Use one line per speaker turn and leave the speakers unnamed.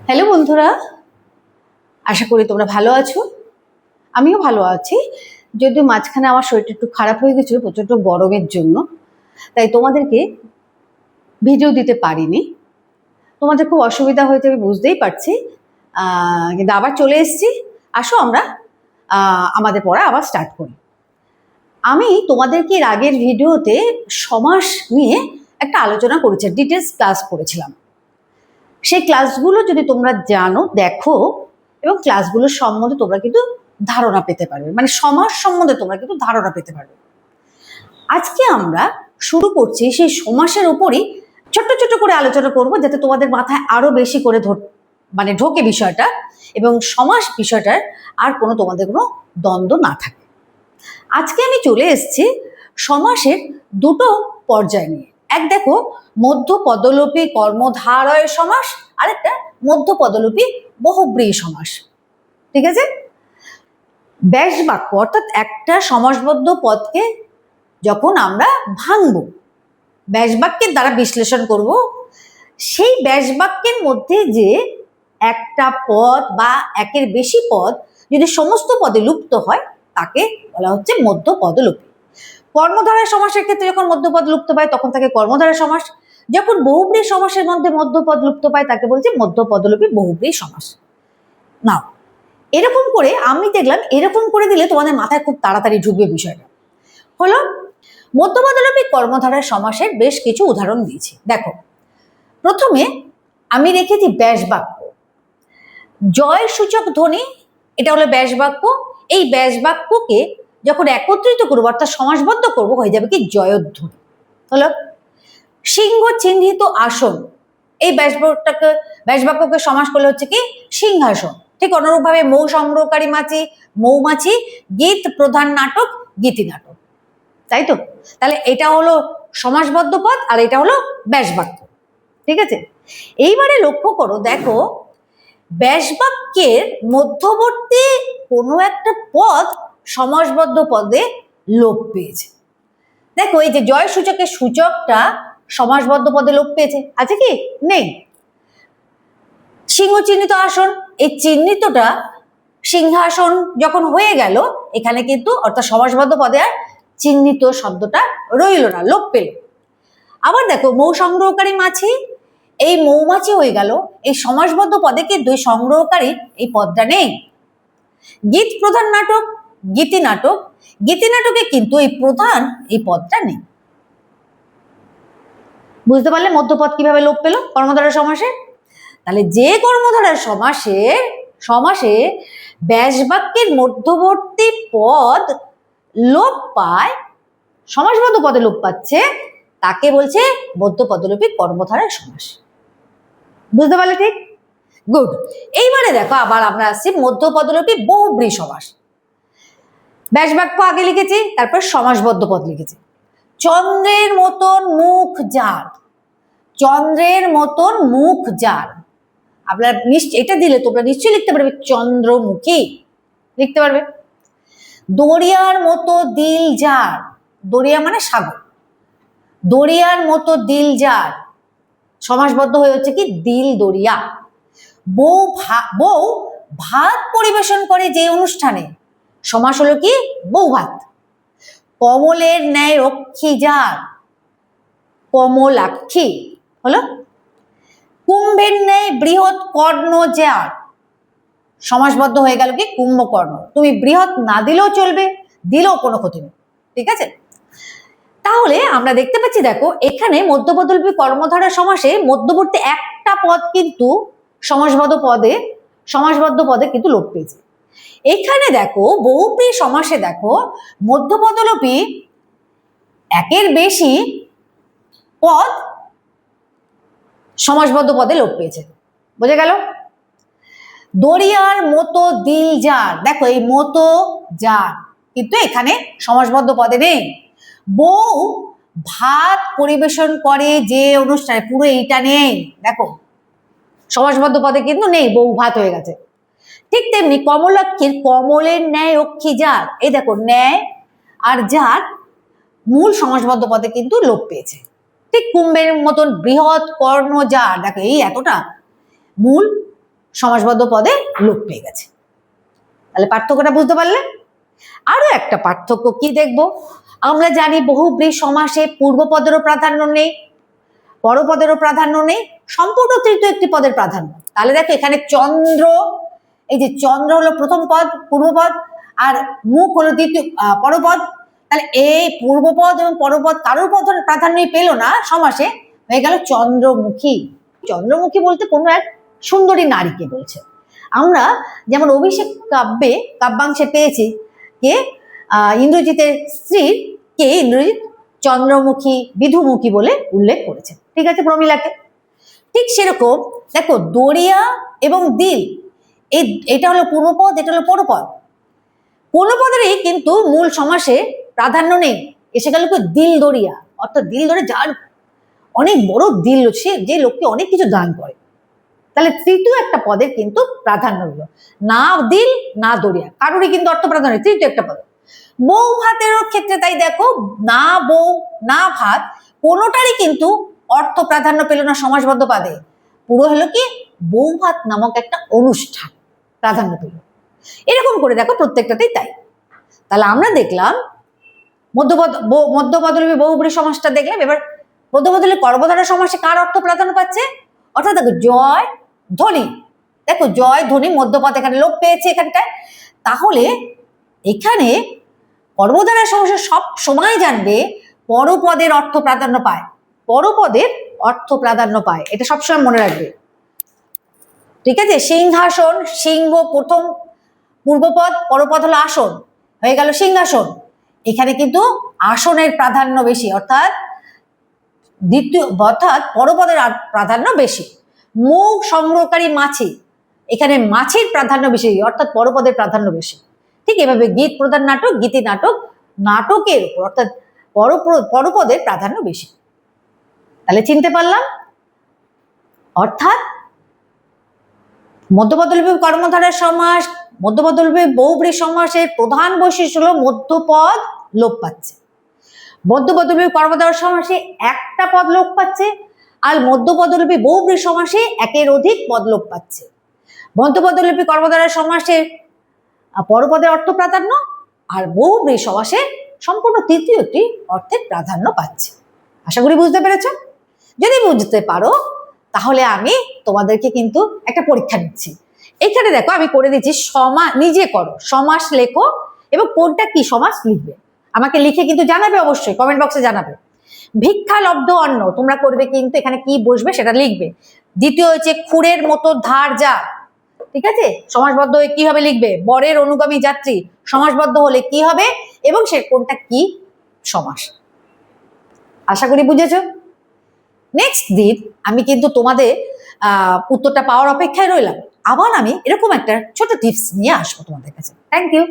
Hello বন্ধুরা, আশা করি তোমরা ভালো আছো। আমিও ভালো আছি, যদিও মাঝখানে আমার শরীরটা একটু খারাপ হয়ে গেছিলো প্রচণ্ড গরমের জন্য, তাই তোমাদেরকে ভিডিও দিতে পারিনি। তোমাদের খুব অসুবিধা হয়েছে আমি বুঝতেই পারছি, কিন্তু আবার চলে এসেছি। আসো আমরা আমাদের পড়া আবার স্টার্ট করি। আমি তোমাদেরকে এর আগের ভিডিওতে সমাস নিয়ে একটা আলোচনা করেছি, ডিটেলস ক্লাস করেছিলাম। সেই ক্লাসগুলো যদি তোমরা জানো, দেখো, এবং ক্লাসগুলোর সম্বন্ধে তোমরা কিন্তু ধারণা পেতে পারবে, মানে সমাস সম্বন্ধে তোমরা কিন্তু ধারণা পেতে পারবে। আজকে আমরা শুরু করছি সেই সমাসের উপরই ছোট্ট ছোট্ট করে আলোচনা করব, যাতে তোমাদের মাথায় আরো বেশি করে ঢোকে বিষয়টা, এবং সমাস বিষয়টার আর কোনো তোমাদের কোনো দ্বন্দ্ব না থাকে। আজকে আমি চলে এসেছি সমাসের দুটো পর্যায় নিয়ে। এক দেখো মধ্য পদলোপী কর্মধারয় সমাস, আর একটা মধ্য পদলোপী বহুব্রীহি সমাস। ঠিক আছে? ব্যাস বাক্য অর্থাৎ একটা সমাসবদ্ধ পদকে যখন আমরা ভাঙব, ব্যাস বাক্যের দ্বারা বিশ্লেষণ করব, সেই ব্যাস বাক্যের মধ্যে যে একটা পদ বা একের বেশি পদ যদি সমস্ত পদে লুপ্ত হয় তাকে বলা হচ্ছে মধ্য পদলোপী। কর্মধারয় সমাসের ক্ষেত্রে যখন মধ্যপদ লুপ্ত পায় তখন তাকে কর্মধারয় সমাস, যখন বহুব্রীহি সমাসের মধ্যে মধ্যপদ লুপ্ত পায় তাকে বলছে মধ্য পদলোপী বহুব্রীহি সমাস। না, এরকম করে আমি দেখলাম, এরকম করে দিলে তোমাদের মাথায় খুব তাড়াতাড়ি ঢুকবে বিষয়টা। হলো মধ্য পদলোপী কর্মধারয় সমাসের বেশ কিছু উদাহরণ দিয়েছি। দেখো, প্রথমে আমি রেখেছি ব্যাস বাক্য। জয় সূচক ধ্বনি, এটা হলো ব্যাস বাক্য। এই ব্যাস বাক্যকে যখন একত্রিত করবো অর্থাৎ সমাসবদ্ধ করবো, হয়ে যাবে কি জয়ধ্বনি। হলো সিংহ চিহ্নিত আসন, এই ব্যাস বাক্যকে সমাস করলে হচ্ছে কি সিংহাসন। ঠিক অনুরূপভাবে মৌ সংগ্রহকারী মৌমাছি, গীত প্রধান নাটক, গীতি নাটক। তাই তো? তাহলে এটা হলো সমাসবদ্ধ পদ আর এটা হলো ব্যাস বাক্য। ঠিক আছে? এইবারে লক্ষ্য করো, দেখো ব্যাস বাক্যের মধ্যবর্তী কোনো একটা পদ সমাসবদ্ধ পদে লোপ পেয়েছে। দেখো এই যে জয় সূচকের সূচকটা সমাসবদ্ধ পদে লোপ পেয়েছে, আছে কি? নেই। সিংহ চিহ্নিত আসন, এই চিহ্নিতটা সিংহাসন যখন হয়ে গেল, এখানে কিন্তু অর্থাৎ সমাসবদ্ধ পদে আর চিহ্নিত শব্দটা রইল না, লোপ পেল। আবার দেখো মৌ সংগ্রহকারী মাছি, এই মৌমাছি হয়ে গেল, এই সমাসবদ্ধ পদে কিন্তু সংগ্রহকারী এই পদটা নেই। গীত প্রধান নাটক, গীতি নাটকে কিন্তু এই প্রধান এই পদটা নেই। বুঝতে পারলে মধ্যপদ কিভাবে লোপ পেল কর্মধারয় সমাসে? তাহলে যে কর্মধারয় সমাসে ব্যাস বাক্যের মধ্যবর্তী পদ লোপ পায়, সমাসবদ্ধ পদে লোপ পাচ্ছে, তাকে বলছে মধ্য পদলোপী কর্মধারয় সমাস। বুঝতে পারলে? ঠিক, গুড। এইবারে দেখো আবার আমরা আসছি মধ্য পদলোপী বহুব্রীহি সমাস। ব্যাস বাক্য আগে লিখেছি, তারপর সমাসবদ্ধ পদ লিখেছি। চন্দ্রের মতন মুখ যার, চন্দ্রের মতন মুখ যার, আপনার এটা দিলে তোমরা নিশ্চয়ই লিখতে পারবে চন্দ্রমুখী, লিখতে পারবে। দরিয়ার মতো দিল যার, দরিয়া মানে সাগর, দরিয়ার মতো দিল যার, সমাসবদ্ধ হয়ে হচ্ছে কি দিল দরিয়া। বউ ভাত পরিবেশন করে যে অনুষ্ঠানে, সমাস হলো কি বউ ভাত। কমলের ন্যায় রক্ষী যার, কমলাক্ষী হলো। কুম্ভের ন্যায় বৃহৎ কর্ণ যার, সমাসবদ্ধ হয়ে গেল কি কুম্ভকর্ণ। তুমি বৃহৎ না দিলেও চলবে, দিলেও কোনো ক্ষতি নেই। ঠিক আছে? তাহলে আমরা দেখতে পাচ্ছি, দেখো এখানে মধ্যপদলোপী কর্মধারয় সমাসে মধ্যবর্তী একটা পদ কিন্তু সমাসবদ্ধ পদে কিন্তু লোপ পেয়েছে। এখানে দেখো বহুব্রীহি সমাসে দেখো মধ্যপদলোপী একের বেশি পদ সমাসবদ্ধ পদে লোপ পেয়েছে। বোঝা গেল? দরিয়ার মতো দিল যার, দেখো এই মতো যার কিন্তু এখানে সমাসবদ্ধ পদে নেই। বউ ভাত পরিবেশন করে যে অনুষ্ঠানে, পুরো এইটা নেই, দেখো সমাসবদ্ধ পদে কিন্তু নেই, বউ ভাত হয়ে গেছে। ঠিক তেমনি কমলাক্ষীর কমলের ন্যায় রক্ষী যার, এই দেখো ন্যায় আর যার মূল সমাসবদ্ধ পদে কিন্তু লোপ পেয়েছে। ঠিক কুম্ভের মতন বৃহৎ কর্ণ যার, দেখো এই এতটা মূল সমাসবদ্ধ পদে লোপ পেয়ে গেছে। তাহলে পার্থক্যটা বুঝতে পারলে? আরো একটা পার্থক্য কি দেখবো, আমরা জানি বহুব্রী সমাসে পূর্বপদেরও প্রাধান্য নেই, পরপদেরও প্রাধান্য নেই, সম্পূর্ণ তৃতীয় একটি পদের প্রাধান্য। তাহলে দেখো এখানে চন্দ্র, এই যে চন্দ্র হলো প্রথম পদ পূর্বপদ, আর মুখ হলো দ্বিতীয় পরপদ। তাহলে এই পূর্বপদ এবং পরপদ কারোর পদ প্রাধান্যই পেল না সমাসে, হয়ে গেল চন্দ্রমুখী। চন্দ্রমুখী বলতে কোনো এক সুন্দরী নারীকে বলছে। আমরা যেমন অভিষেক কাব্যাংশে পেয়েছি কে ইন্দ্রজিতের স্ত্রীর কে ইন্দ্রজিৎ চন্দ্রমুখী বিধুমুখী বলে উল্লেখ করেছে, ঠিক আছে, প্রমীলাকে। ঠিক সেরকম দেখো দরিয়া এবং দিল, এটা হলো পূর্বপদ, এটা হলো পরপদ। কোনো পদেরই কিন্তু মূল সমাসে প্রাধান্য নেই। এসে গেল দিল দরিয়া, অর্থাৎ দিল ধরে যার অনেক বড় দিল, সে যে লোককে অনেক কিছু দান করে। তাহলে তৃতীয় একটা পদের কিন্তু প্রাধান্য হলো, না দিল না দরিয়া, কারোরই কিন্তু অর্থ প্রাধান্য নেই, তৃতীয় একটা পদ। বউ ভাতেরও ক্ষেত্রে তাই দেখো, না বউ না ভাত কোনোটারই কিন্তু অর্থ প্রাধান্য পেল না সমাসবদ্ধ পদে। পুরো হলো কি বউ ভাত নামক একটা অনুষ্ঠান প্রাধান্য পেল। এরকম করে দেখো প্রত্যেকটাতেই তাই। তাহলে আমরা দেখলাম মধ্যপদলোপী বহুব্রী সমাসটা দেখলাম। এবার মধ্যপদলোপী কর্মধারয় সমাসে কার অর্থ প্রাধান্য পাচ্ছে? অর্থাৎ দেখো জয় ধ্বনি, দেখো জয় ধ্বনি মধ্যপদ এখানে লোপ পেয়েছে এখানটায়। তাহলে এখানে কর্মধারয় সমাসে সব সময় জানবে পরপদের অর্থ প্রাধান্য পায়, পরপদের অর্থ প্রাধান্য পায়, এটা সবসময় মনে রাখবে, ঠিক আছে। সিংহাসন, সিংহ প্রথম পূর্বপদ, পরপদ হলো আসন, হয়ে গেল সিংহাসন। এখানে কিন্তু আসনের প্রাধান্য বেশি, অর্থাৎ পরপদের প্রাধান্য বেশি। মুখ সংগ্রহকারী মাছি, এখানে মাছির প্রাধান্য বেশি, অর্থাৎ পরপদের প্রাধান্য বেশি। ঠিক এভাবে গীত প্রধান নাটক, গীতি নাটক, নাটকের উপর অর্থাৎ পরপদের প্রাধান্য বেশি। তাহলে চিনতে পারলাম, অর্থাৎ মধ্যপদলোপী কর্মধারয় সমাস, মধ্যপদলোপী বহুব্রী সমাসের প্রধান বৈশিষ্ট্য হলো মধ্যপদ লোপ পাচ্ছে। মধ্যপদলোপী কর্মধারয় সমাসে একটা পদ লোপ পাচ্ছে, আর মধ্যপদলোপী বহুব্রী সমাসে একের অধিক পদ লোপ পাচ্ছে। মধ্যপদলোপী কর্মধারয় সমাসে পরপদের অর্থ প্রাধান্য, আর বহুব্রী সমাসে সম্পূর্ণ তৃতীয় একটি অর্থের প্রাধান্য পাচ্ছে। আশা করি বুঝতে পেরেছ। যদি বুঝতে পারো তাহলে আমি তোমাদেরকে কিন্তু একটা পরীক্ষা নিচ্ছি। এখানে দেখো আমি করে দিচ্ছি, নিজে করো, সমাস লেখো এবং কোনটা কি সমাস লিখবে আমাকে লিখে কিন্তু জানাবে, অবশ্যই কমেন্ট বক্সে জানাবে। ভিক্ষালব্ধ অন্ন তোমরা করবে, কিন্তু এখানে কি বসবে সেটা লিখবে। দ্বিতীয় হচ্ছে খুরের মতো ধার যা, ঠিক আছে, সমাসবদ্ধ হয়ে কি হবে লিখবে। বরের অনুগামী যাত্রী সমাসবদ্ধ হলে কি হবে এবং সে কোনটা কি সমাস। আশা করি বুঝেছো। নেক্সট দিন আমি কিন্তু তোমাদের উত্তরটা পাওয়ার অপেক্ষায় রইলাম। আবার আমি এরকম একটা ছোট টিপস নিয়ে আসবো তোমাদের কাছে। Thank you.